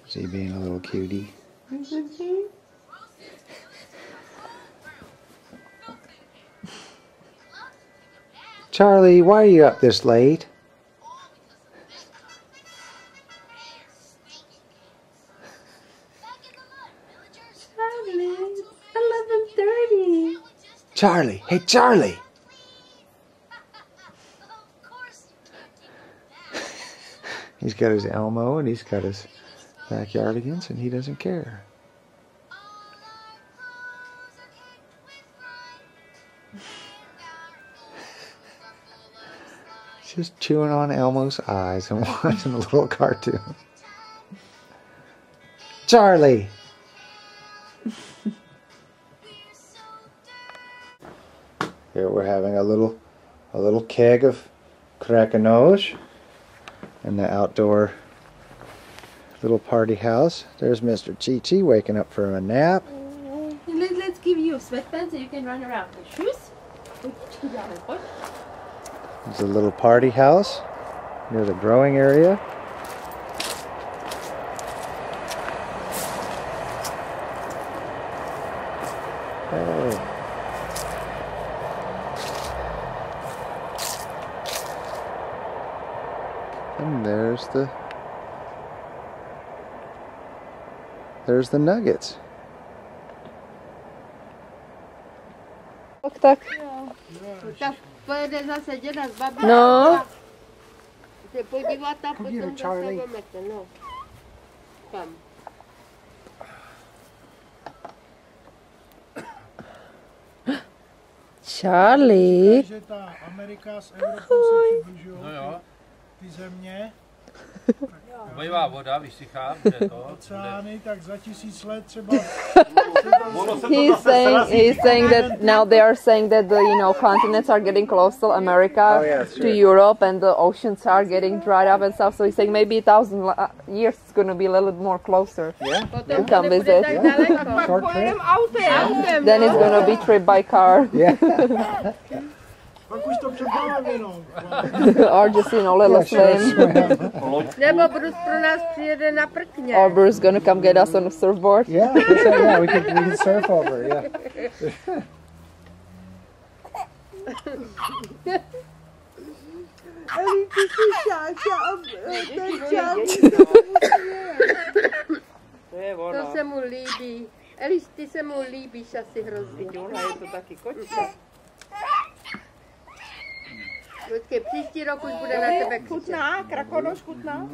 Is he being a little cutie? Charlie, why are you up this late? Charlie, 11:30. Charlie, hey Charlie! He's got his Elmo and he's got his backyardigans and he doesn't care. Just chewing on Elmo's eyes and watching a little cartoon. Charlie! Here we're having a little keg of Krakenoj in the outdoor little party house. There's Mr. Chi-Chi waking up from a nap. Let's give you sweatpants so you can run around. Shoes? There's a little party house near the growing area. Oh. And there's the nuggets. Tak. Pojede zase děda s babou. No. Se podívat a potom zase Charlie. vemete, no. Tam. Charlie. Že ta Amerika s Evropou se přibližují, ty země. Bývá voda, vysychá, že to. Oceány, tak za 1000 let třeba. He's saying that now they are saying that the continents are getting close to America, to Europe, and the oceans are getting dried up and stuff. So he's saying maybe 1,000 years it's going to be a little bit more closer to come visit. Short trip? Then it's going to be trip by car. Yeah. Pak už to přepálím jenom. Or just little slim. Nebo Bruce pro nás přijede na prkně. Or Bruce going to come get us on a surfboard. Yeah, we can surf over, yeah. To se mu líbí. Eliš, ty se mu líbíš asi hrozně. Ona je to taky kočka. Počkej, příští rok už bude na tebe křičet. Chutná, Krakonoš chutná.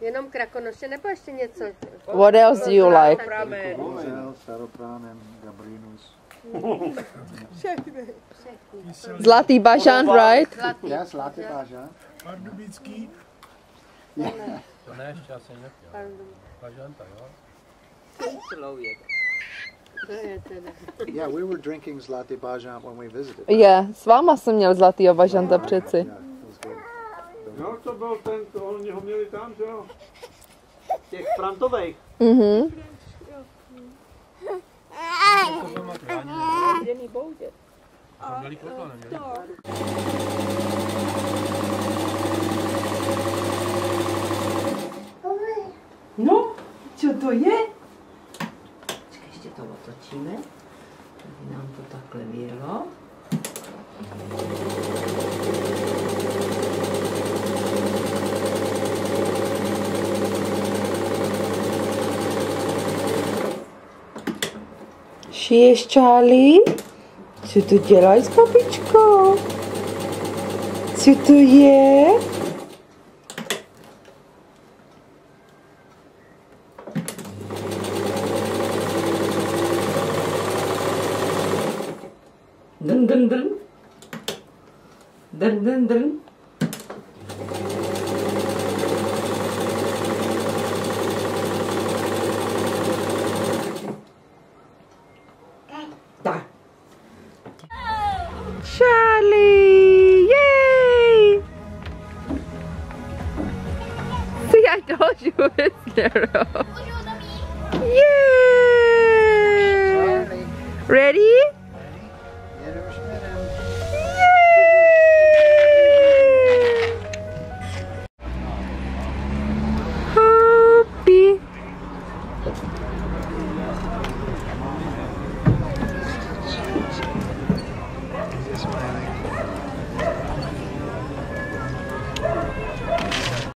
Jenom Krakonoše nebo ještě něco? What else do you like? Zlatý bažant, right? Yeah, Zlatý bažant. Pardubický. To ne, ještě asi nechtěl. Bažanta, jo? Člověk. To je teda. Yeah, we were drinking Zlatý bažant when we visited. Yeah, s váma jsem měl zlatýho bažanta přeci. Yeah, it was good. No, to byl ten, to oni ho měli tam, že jo? Těch Frantovejch. Mhm. To byl moc rádi. Jený boudě. A měli kotla, neměli? No, co to je? Počkej, ještě to otočíme, aby nám to takhle vyjelo. Šiješ, Charlie? Co to děláš s babičkou? Co to je? Dun dun dun. Dun dun dun. Tak. Charlie! Yay! See, I told you it's narrow. Yay! Ready? Jedu už